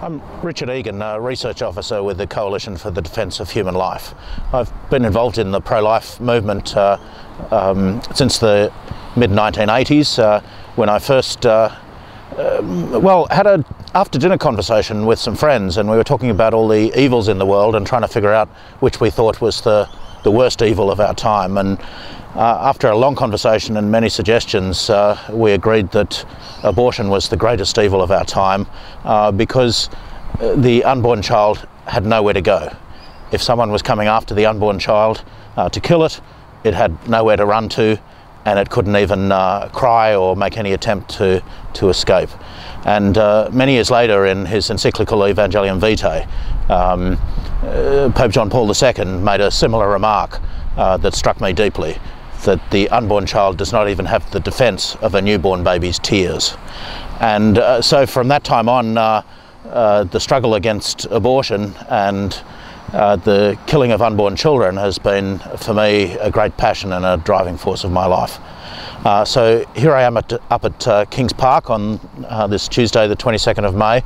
I'm Richard Egan, a research officer with the Coalition for the Defence of Human Life. I've been involved in the pro-life movement since the mid-1980s when I first had an after-dinner conversation with some friends, and we were talking about all the evils in the world and trying to figure out which we thought was the worst evil of our time. And after a long conversation and many suggestions, we agreed that abortion was the greatest evil of our time because the unborn child had nowhere to go. If someone was coming after the unborn child to kill it, it had nowhere to run to, and it couldn't even cry or make any attempt to escape. And many years later, in his encyclical Evangelium Vitae, Pope John Paul II made a similar remark that struck me deeply, that the unborn child does not even have the defence of a newborn baby's tears. And so from that time on, the struggle against abortion and the killing of unborn children has been, for me, a great passion and a driving force of my life. So here I am up at Kings Park on this Tuesday, the 22nd of May,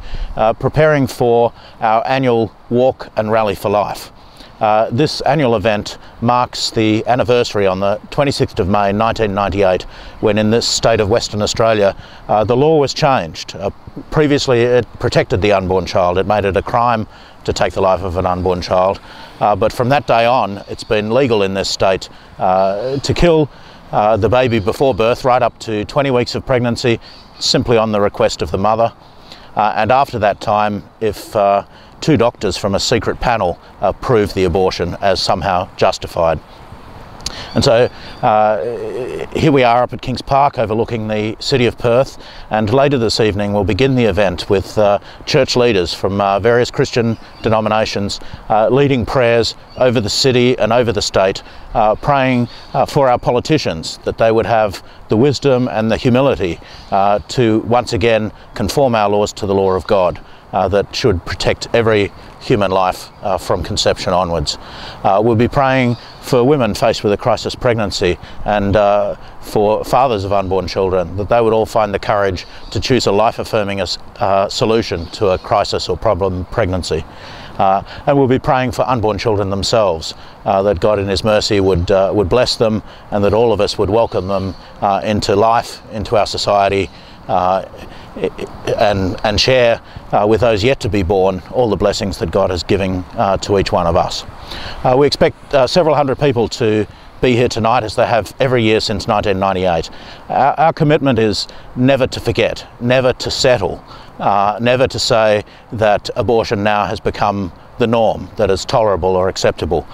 preparing for our annual Walk and Rally for Life. This annual event marks the anniversary on the 26th of May 1998, when in this state of Western Australia the law was changed. Previously it protected the unborn child, it made it a crime to take the life of an unborn child, but from that day on it's been legal in this state to kill the baby before birth, right up to 20 weeks of pregnancy, simply on the request of the mother. And after that time, if two doctors from a secret panel prove the abortion as somehow justified. And so here we are up at Kings Park overlooking the city of Perth, and later this evening we'll begin the event with church leaders from various Christian denominations leading prayers over the city and over the state, praying for our politicians, that they would have the wisdom and the humility to once again conform our laws to the law of God, that should protect every human life from conception onwards. We'll be praying for women faced with a crisis pregnancy and for fathers of unborn children, that they would all find the courage to choose a life-affirming solution to a crisis or problem pregnancy. And we'll be praying for unborn children themselves, that God in His mercy would bless them, and that all of us would welcome them into life, into our society, and share with those yet to be born all the blessings that God is giving to each one of us. We expect several hundred people to be here tonight, as they have every year since 1998. Our commitment is never to forget, never to settle, never to say that abortion now has become the norm, that is tolerable or acceptable,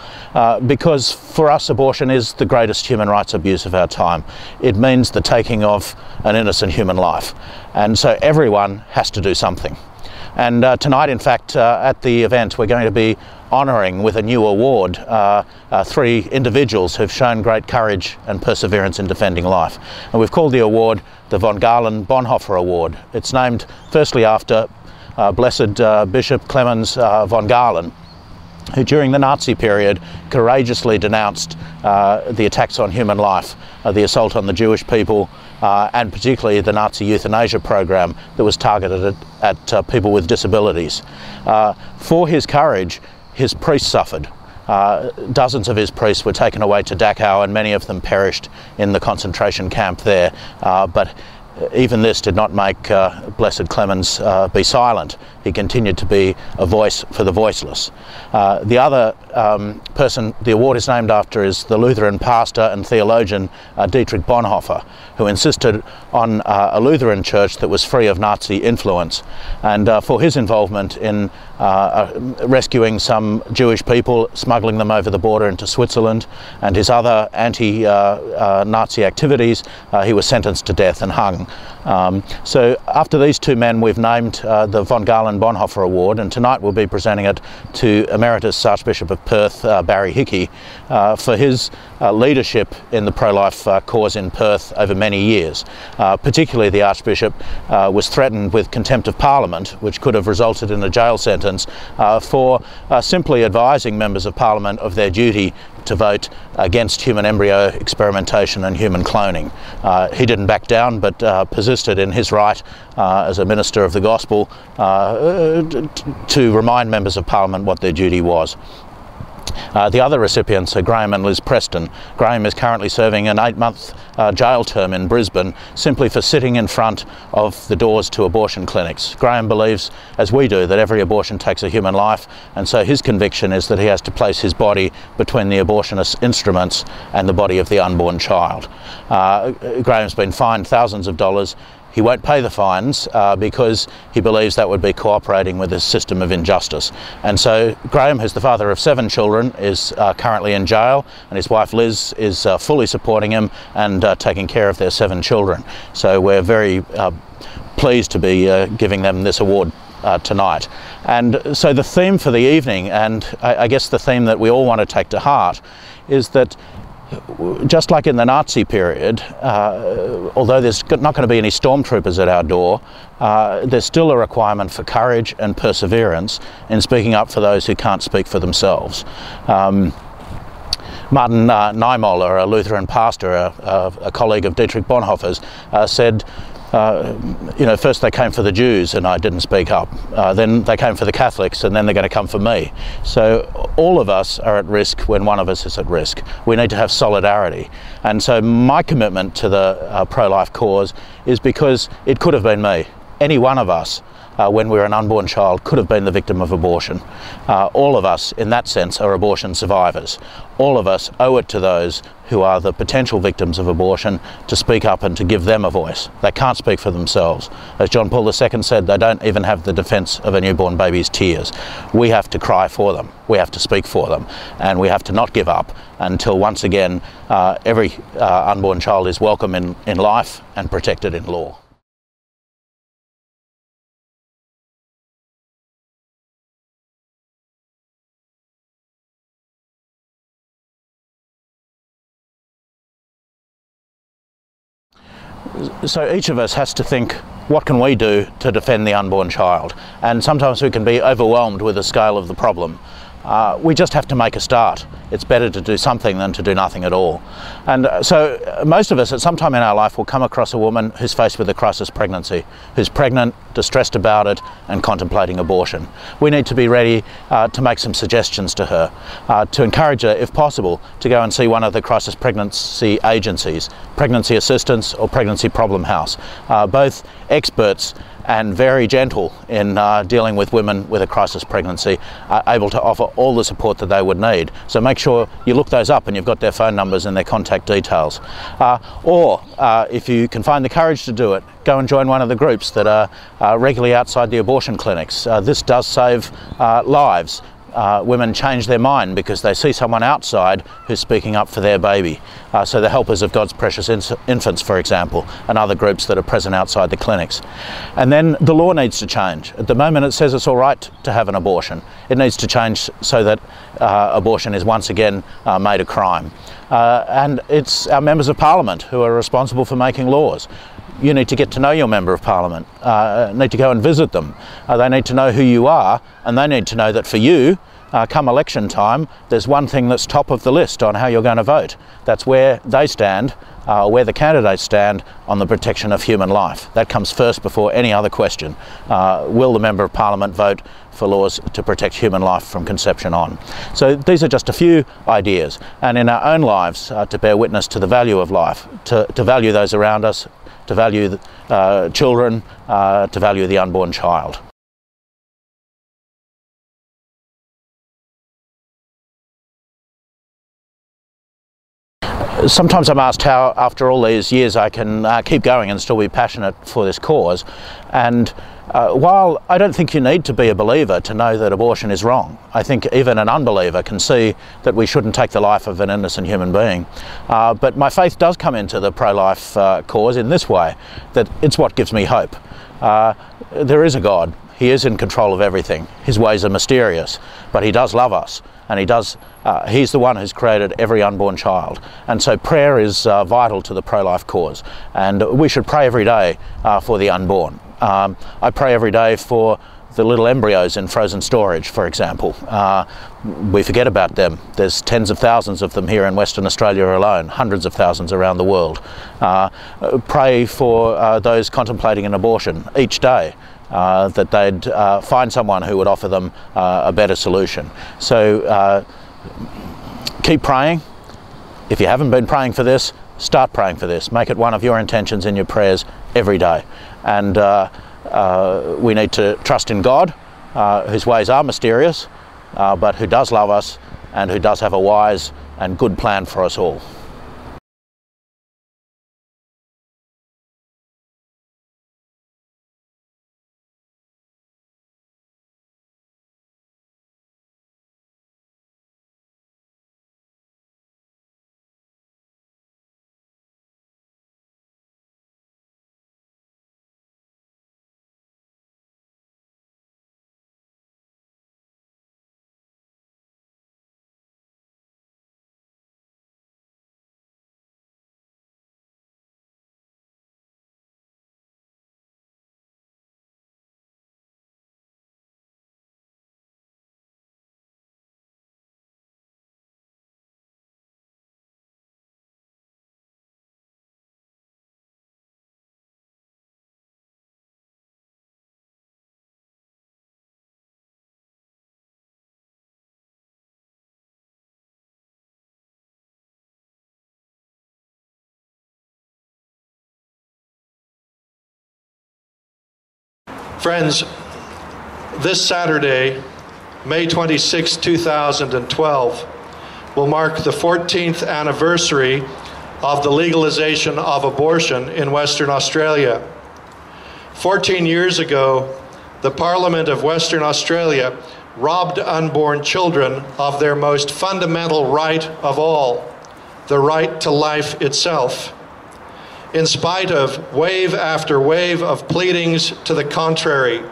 because for us abortion is the greatest human rights abuse of our time. It means the taking of an innocent human life, and so everyone has to do something. And tonight, in fact, at the event we're going to be honouring with a new award three individuals who've shown great courage and perseverance in defending life, and we've called the award the Von Galen Bonhoeffer Award. It's named firstly after Blessed Bishop Clemens von Galen, who during the Nazi period courageously denounced the attacks on human life, the assault on the Jewish people, and particularly the Nazi euthanasia program that was targeted at people with disabilities. For his courage, his priests suffered. Dozens of his priests were taken away to Dachau, and many of them perished in the concentration camp there. But even this did not make Blessed Clemens be silent. He continued to be a voice for the voiceless. The other person the award is named after is the Lutheran pastor and theologian Dietrich Bonhoeffer, who insisted on a Lutheran church that was free of Nazi influence, and for his involvement in rescuing some Jewish people, smuggling them over the border into Switzerland, and his other anti-Nazi activities, he was sentenced to death and hung. So after these two men, we've named the Von Galen Bonhoeffer Award, and tonight we'll be presenting it to Emeritus Archbishop of of Perth, Barry Hickey, for his leadership in the pro-life cause in Perth over many years. Particularly the Archbishop was threatened with contempt of Parliament, which could have resulted in a jail sentence for simply advising members of Parliament of their duty to vote against human embryo experimentation and human cloning. He didn't back down, but persisted in his right as a minister of the gospel to remind members of Parliament what their duty was. The other recipients are Graham and Liz Preston. Graham is currently serving an 8-month jail term in Brisbane simply for sitting in front of the doors to abortion clinics. Graham believes, as we do, that every abortion takes a human life, and so his conviction is that he has to place his body between the abortionist's instruments and the body of the unborn child. Graham's been fined thousands of dollars. He won't pay the fines because he believes that would be cooperating with a system of injustice. And so Graham, who's the father of 7 children, is currently in jail, and his wife Liz is fully supporting him and taking care of their 7 children. So we're very pleased to be giving them this award tonight. And so the theme for the evening, and I guess the theme that we all want to take to heart, is that just like in the Nazi period, although there's not going to be any stormtroopers at our door, there's still a requirement for courage and perseverance in speaking up for those who can't speak for themselves. Martin Niemoller, a Lutheran pastor, a colleague of Dietrich Bonhoeffer's, said, you know, first they came for the Jews and I didn't speak up. Then they came for the Catholics and then they're going to come for me. So all of us are at risk when one of us is at risk. We need to have solidarity. And so my commitment to the pro-life cause is because it could have been me. Any one of us, when we were an unborn child, could have been the victim of abortion. All of us, in that sense, are abortion survivors. All of us owe it to those who are the potential victims of abortion to speak up and to give them a voice. They can't speak for themselves. As John Paul II said, they don't even have the defence of a newborn baby's tears. We have to cry for them. We have to speak for them. And we have to not give up until once again every unborn child is welcome in life and protected in law. So each of us has to think, what can we do to defend the unborn child? And sometimes we can be overwhelmed with the scale of the problem. We just have to make a start. It's better to do something than to do nothing at all. And so most of us at some time in our life will come across a woman who's faced with a crisis pregnancy, who's pregnant, distressed about it, and contemplating abortion. We need to be ready to make some suggestions to her, to encourage her, if possible, to go and see one of the crisis pregnancy agencies, Pregnancy Assistance or Pregnancy Problem House, both experts and very gentle in dealing with women with a crisis pregnancy, are able to offer all the support that they would need. So make sure you look those up and you've got their phone numbers and their contact details. Or if you can find the courage to do it, go and join one of the groups that are regularly outside the abortion clinics. This does save lives. Women change their mind because they see someone outside who's speaking up for their baby. So the Helpers of God's Precious Infants, for example, and other groups that are present outside the clinics. And then the law needs to change. At the moment it says it's all right to have an abortion. It needs to change so that abortion is once again made a crime. And it's our members of Parliament who are responsible for making laws. You need to get to know your Member of Parliament, need to go and visit them. They need to know who you are, and they need to know that for you, come election time, there's one thing that's top of the list on how you're going to vote. That's where they stand, where the candidates stand on the protection of human life. That comes first before any other question. Will the Member of Parliament vote for laws to protect human life from conception on? So these are just a few ideas, and in our own lives to bear witness to the value of life, to value those around us, to value children, to value the unborn child. Sometimes I'm asked how, after all these years, I can keep going and still be passionate for this cause. And while I don't think you need to be a believer to know that abortion is wrong, I think even an unbeliever can see that we shouldn't take the life of an innocent human being. But my faith does come into the pro-life cause in this way, that it's what gives me hope. There is a God. He is in control of everything. His ways are mysterious, but he does love us. and he's the one who's created every unborn child. And so prayer is vital to the pro-life cause, and we should pray every day for the unborn. I pray every day for the little embryos in frozen storage, for example. We forget about them. There's tens of thousands of them here in Western Australia alone, hundreds of thousands around the world. Pray for those contemplating an abortion each day, that they'd find someone who would offer them a better solution. So keep praying. If you haven't been praying for this, start praying for this. Make it one of your intentions in your prayers every day. And we need to trust in God, whose ways are mysterious, but who does love us and who does have a wise and good plan for us all. Friends, this Saturday, May 26, 2012, will mark the 14th anniversary of the legalization of abortion in Western Australia. 14 years ago, the Parliament of Western Australia robbed unborn children of their most fundamental right of all, the right to life itself. In spite of wave after wave of pleadings to the contrary,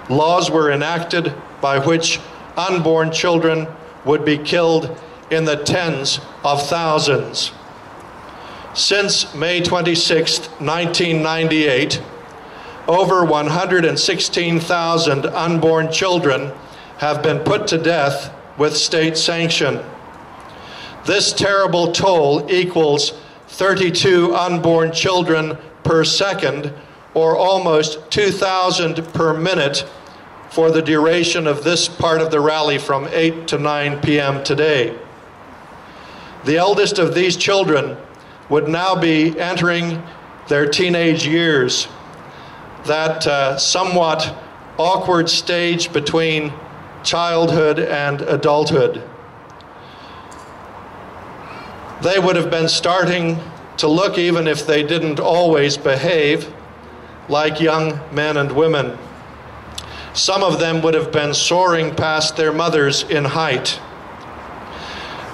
laws were enacted by which unborn children would be killed in the tens of thousands. Since May 26, 1998, over 116,000 unborn children have been put to death with state sanction. This terrible toll equals 32 unborn children per second, or almost 2,000 per minute for the duration of this part of the rally from 8 to 9 p.m. today. The eldest of these children would now be entering their teenage years, that somewhat awkward stage between childhood and adulthood. They would have been starting to look, even if they didn't always behave, like young men and women. Some of them would have been soaring past their mothers in height.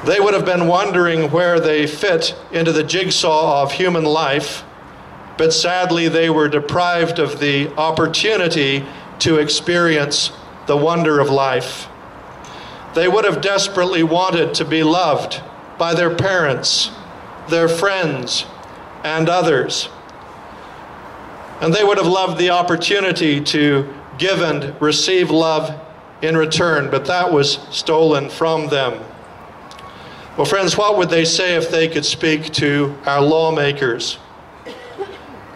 They would have been wondering where they fit into the jigsaw of human life, but sadly they were deprived of the opportunity to experience the wonder of life. They would have desperately wanted to be loved by their parents, their friends, and others. And they would have loved the opportunity to give and receive love in return, but that was stolen from them. Well, friends, what would they say if they could speak to our lawmakers?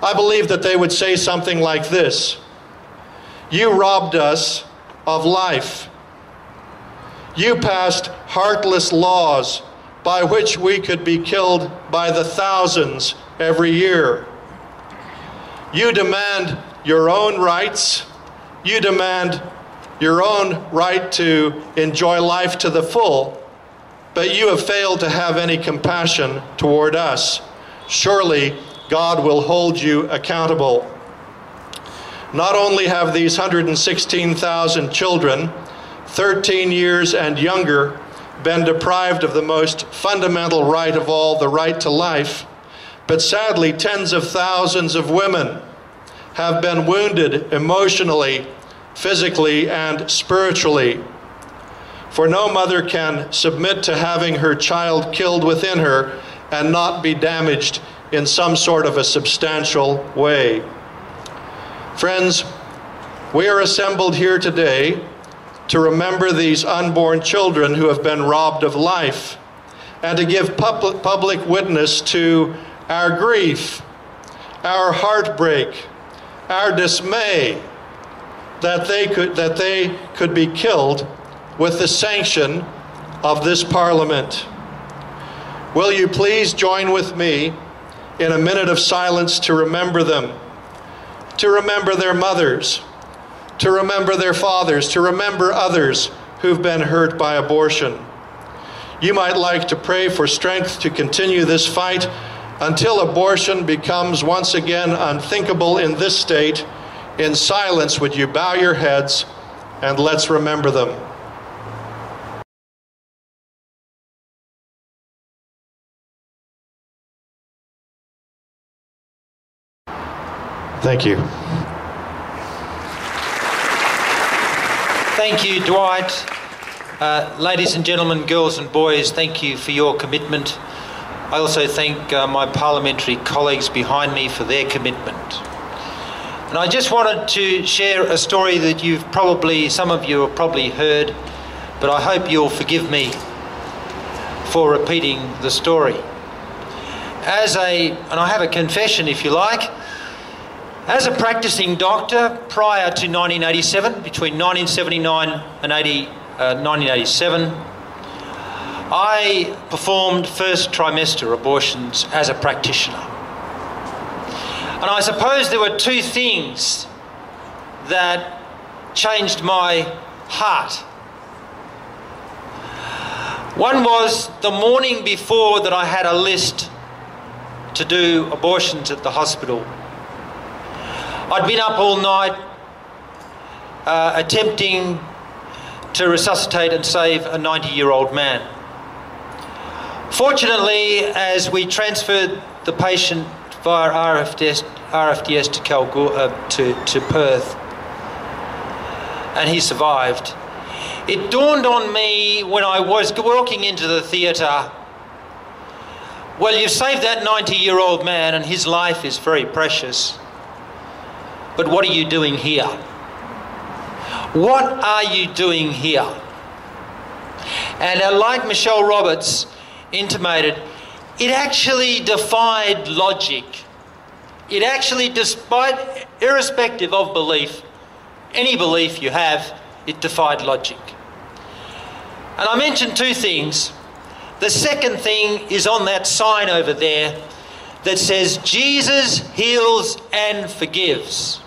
I believe that they would say something like this: "You robbed us of life. You passed heartless laws by which we could be killed by the thousands every year. You demand your own rights. You demand your own right to enjoy life to the full, but you have failed to have any compassion toward us. Surely God will hold you accountable." Not only have these 116,000 children, 13 years and younger, been deprived of the most fundamental right of all, the right to life, but sadly tens of thousands of women have been wounded emotionally, physically, and spiritually. For no mother can submit to having her child killed within her and not be damaged in some sort of a substantial way. Friends, we are assembled here today to remember these unborn children who have been robbed of life, and to give public witness to our grief, our heartbreak, our dismay that they could be killed with the sanction of this Parliament. Will you please join with me in a minute of silence to remember them, to remember their mothers, to remember their fathers, to remember others who've been hurt by abortion. You might like to pray for strength to continue this fight until abortion becomes once again unthinkable in this state. In silence, would you bow your heads and let's remember them. Thank you. Thank you, Dwight. Ladies and gentlemen, girls and boys, thank you for your commitment. I also thank my parliamentary colleagues behind me for their commitment. And I just wanted to share a story that some of you have probably heard, but I hope you'll forgive me for repeating the story. And I have a confession if you like. As a practicing doctor prior to 1987, between 1979 and 1987, I performed first trimester abortions as a practitioner. And I suppose there were two things that changed my heart. One was the morning before that I had a list to do abortions at the hospital. I'd been up all night attempting to resuscitate and save a 90-year-old man. Fortunately, as we transferred the patient via RFDS to Perth, and he survived, it dawned on me when I was walking into the theatre, well, you've saved that 90-year-old man and his life is very precious. But what are you doing here? What are you doing here? And like Michelle Roberts intimated, it actually defied logic. It actually, irrespective of belief, any belief you have, it defied logic. And I mentioned two things. The second thing is on that sign over there that says, Jesus heals and forgives.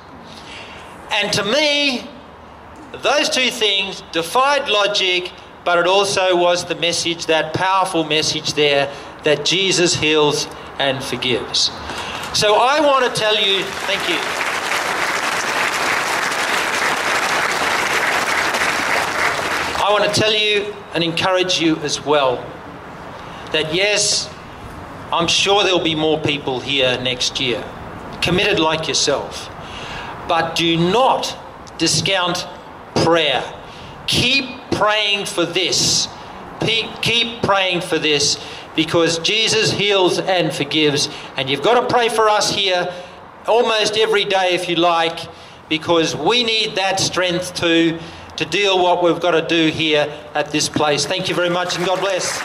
And to me, those two things defied logic, but it also was the message, that powerful message there, that Jesus heals and forgives. So I want to tell you, thank you. I want to tell you and encourage you as well that yes, I'm sure there'll be more people here next year, committed like yourself. But do not discount prayer. Keep praying for this. Keep praying for this, because Jesus heals and forgives. And you've got to pray for us here almost every day if you like, because we need that strength to deal what we've got to do here at this place. Thank you very much and God bless.